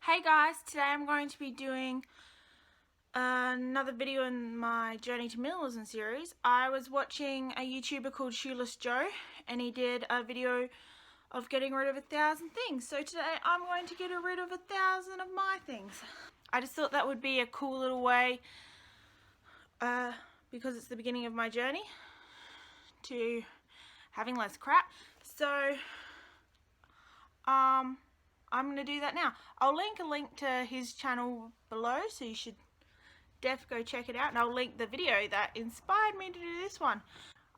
Hey guys, today I'm going to be doing another video in my Journey to Minimalism series. I was watching a YouTuber called Shoeless Joe and he did a video of getting rid of 1,000 things. So today I'm going to get rid of 1,000 of my things. I just thought that would be a cool little way, because it's the beginning of my journey to having less crap. So I'm going to do that now. I'll link a link to his channel below, so you should go check it out, and I'll link the video that inspired me to do this one.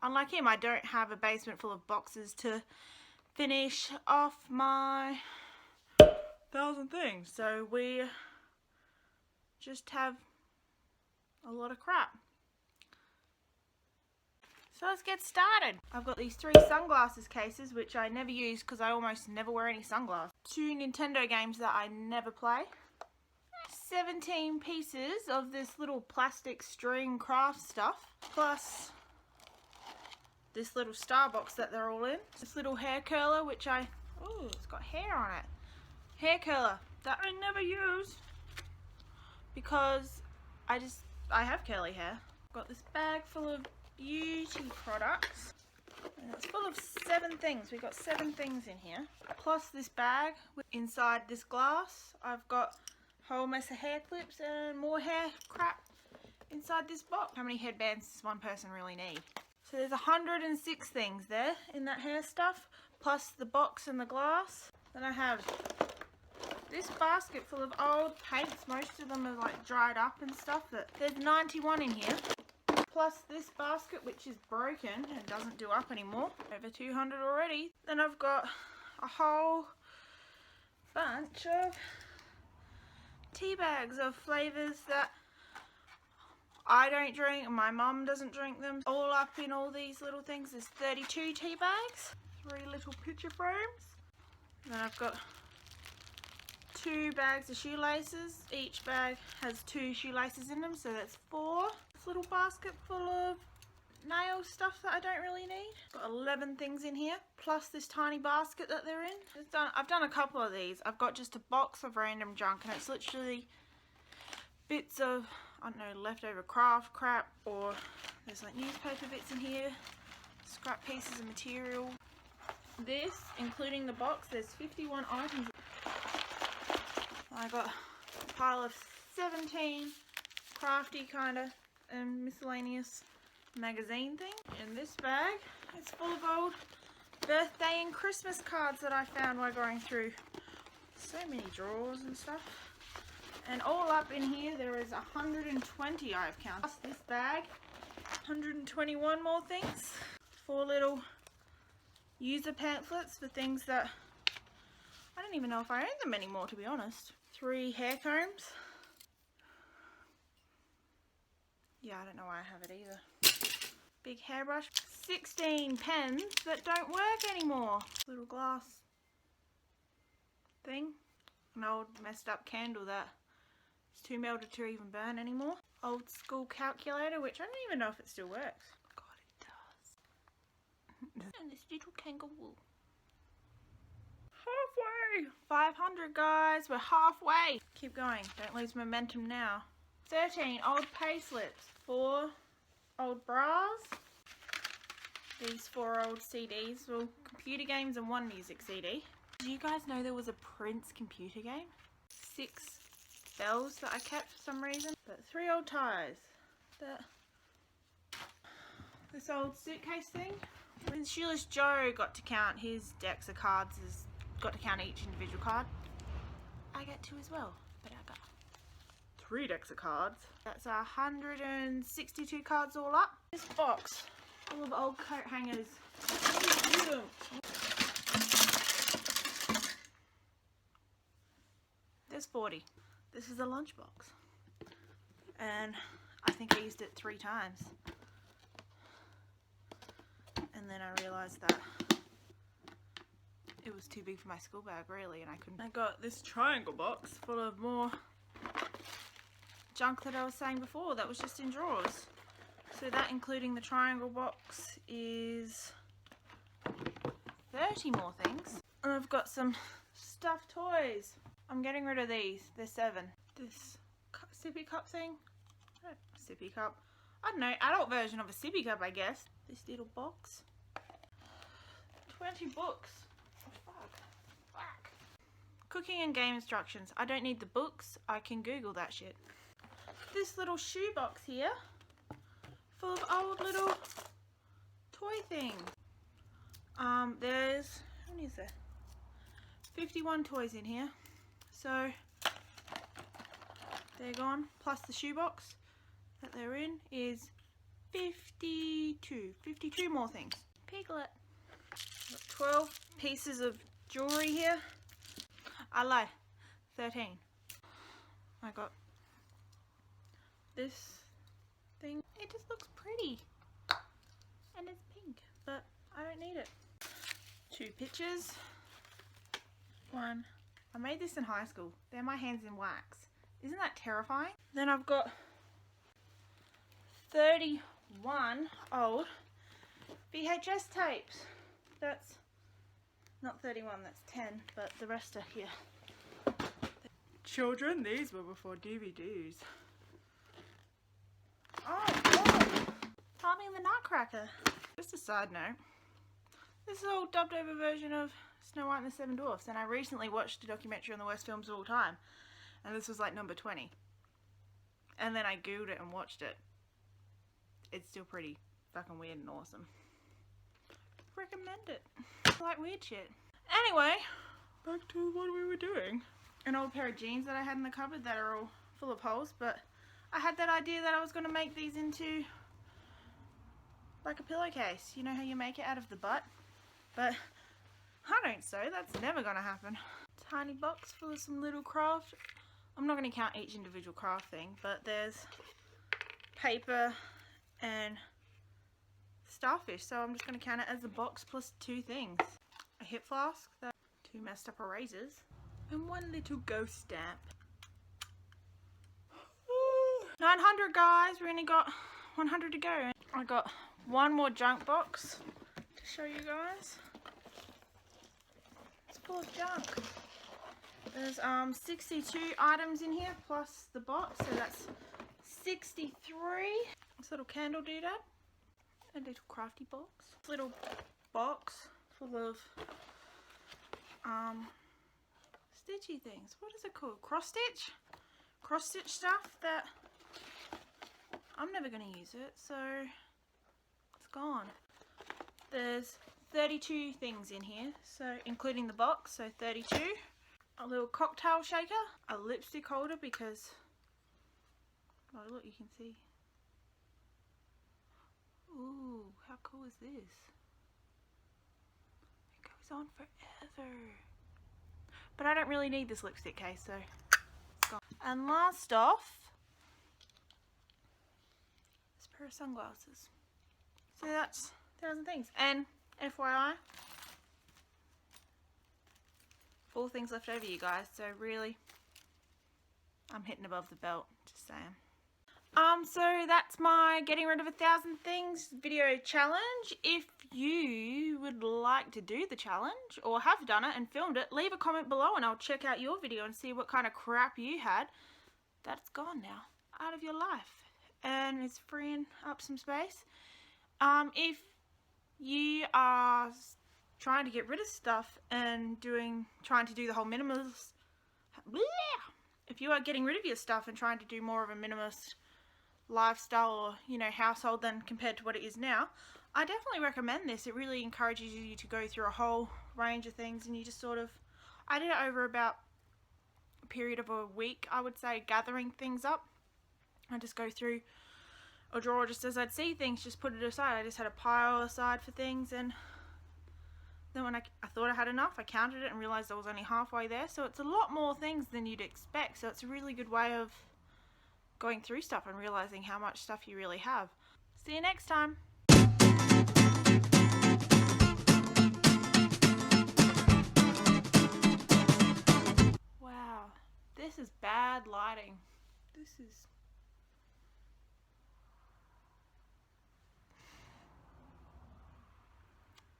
Unlike him, I don't have a basement full of boxes to finish off my 1,000 things, so we just have a lot of crap. So let's get started. I've got these 3 sunglasses cases, which I never use because I almost never wear any sunglasses. 2 Nintendo games that I never play. 17 pieces of this little plastic string craft stuff, plus this little star box that they're all in. This little hair curler, which ooh, it's got hair on it. Hair curler that I never use because I have curly hair. I've got this bag full of beauty products, and it's full of 7 things. We've got 7 things in here, plus this bag. Inside this glass I've got a whole mess of hair clips and more hair crap inside this box. How many headbands does one person really need? So there's 106 things there in that hair stuff, plus the box and the glass. Then I have this basket full of old paints. Most of them are like dried up and stuff. There's 91 in here. Plus this basket, which is broken and doesn't do up anymore. Over 200 already. Then I've got a whole bunch of tea bags of flavours that I don't drink and my mum doesn't drink them. All up in all these little things. There's 32 tea bags. 3 little picture frames. Then I've got 2 bags of shoelaces. Each bag has 2 shoelaces in them, so that's 4. This little basket full of nail stuff that I don't really need. Got 11 things in here, plus this tiny basket that they're in. I've done a couple of these. I've got just a box of random junk, and it's literally bits of, I don't know, leftover craft crap, or there's like newspaper bits in here, scrap pieces of material. This, including the box, there's 51 items. I got a pile of 17 crafty kind of and miscellaneous magazine thing. In this bag, it's full of old birthday and Christmas cards that I found while going through so many drawers and stuff. And all up in here there is 120 I've counted. Plus this bag, 121 more things. 4 little user pamphlets for things that I don't even know if I own them anymore, to be honest. 3 hair combs. Yeah, I don't know why I have it either. Big hairbrush. 16 pens that don't work anymore. Little glass thing. An old messed up candle that is too melted to even burn anymore. Old school calculator, which I don't even know if it still works. God, it does. And this little kangaroo. Halfway! 500 guys, we're halfway. Keep going, don't lose momentum now. 13 old pay slips, 4 old bras, these 4 old CDs, well, computer games and 1 music CD. Do you guys know there was a Prince computer game? 6 bells that I kept for some reason. But 3 old ties. This old suitcase thing. When Shoeless Joe got to count his decks of cards, got to count each individual card. I get to as well, but I got 3 decks of cards. That's 162 cards all up. This box full of old coat hangers. There's 40. This is a lunchbox, and I think I used it 3 times. And then I realised that it was too big for my school bag, really, and I couldn't. I got this triangle box full of more junk that I was saying before that was just in drawers. So that, including the triangle box, is 30 more things. And I've got some stuffed toys. I'm getting rid of these. There's 7. This sippy cup thing. Sippy cup. I don't know, adult version of a sippy cup, I guess. This little box. 20 books. Oh, fuck. Cooking and game instructions. I don't need the books. I can Google that shit. This little shoe box here, full of old little toy things. There's, how many is there? 51 toys in here. So they're gone. Plus the shoebox that they're in is 52. 52 more things. Piglet. Got 12 pieces of jewelry here. I lied. 13. I got this thing. It just looks pretty. And it's pink, but I don't need it. 2 pictures. 1. I made this in high school. They're my hands in wax. Isn't that terrifying? Then I've got 31 old VHS tapes. That's not 31, that's 10, but the rest are here. Children, these were before DVDs. Oh god! Tommy and the Nutcracker. Just a side note. This is an old dubbed over version of Snow White and the Seven Dwarfs, and I recently watched a documentary on the worst films of all time, and this was like number 20. And then I googled it and watched it. It's still pretty fucking weird and awesome. Recommend it. I like weird shit. Anyway, back to what we were doing. An old pair of jeans that I had in the cupboard that are all full of holes, but I had that idea that I was going to make these into like a pillowcase. You know how you make it out of the butt? But I don't sew. That's never going to happen. Tiny box full of some little craft. I'm not going to count each individual craft thing, but there's paper and starfish, so I'm just going to count it as a box plus 2 things. A hip flask, 2 messed up erasers, and 1 little ghost stamp. 900 guys, we only got 100 to go. I got 1 more junk box to show you guys. It's full of junk. There's 62 items in here plus the box, so that's 63. This little candle doodad. A little crafty box. Little box full of stitchy things. What is it called? Cross stitch? Cross stitch stuff that I'm never going to use it, so it's gone. There's 32 things in here, so including the box, so 32. A little cocktail shaker, a lipstick holder because, oh look, you can see. Ooh, how cool is this? It goes on forever. But I don't really need this lipstick case, so it's gone. And last off, this pair of sunglasses. So that's 1,000 things. And FYI, 4 things left over, you guys. So really, I'm hitting above the belt, just saying. So that's my getting rid of 1,000 things video challenge. If you would like to do the challenge or have done it and filmed it, leave a comment below and I'll check out your video and see what kind of crap you had that's gone now out of your life and it's freeing up some space. If you are trying to get rid of stuff and trying to do the whole minimalist, if you are getting rid of your stuff and trying to do more of a minimalist lifestyle or, you know, household than compared to what it is now, I definitely recommend this. It really encourages you to go through a whole range of things, and you just sort of, I did it over about a period of a week, I would say, gathering things up. I just go through a drawer just as I'd see things, just put it aside. I just had a pile aside for things, and then when I thought I had enough, I counted it and realized I was only halfway there. So it's a lot more things than you'd expect, so it's a really good way of going through stuff and realizing how much stuff you really have. See you next time. Wow, this is bad lighting. This is...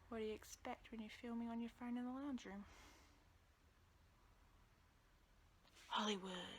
What do you expect when you're filming on your phone in the lounge room? Hollywood.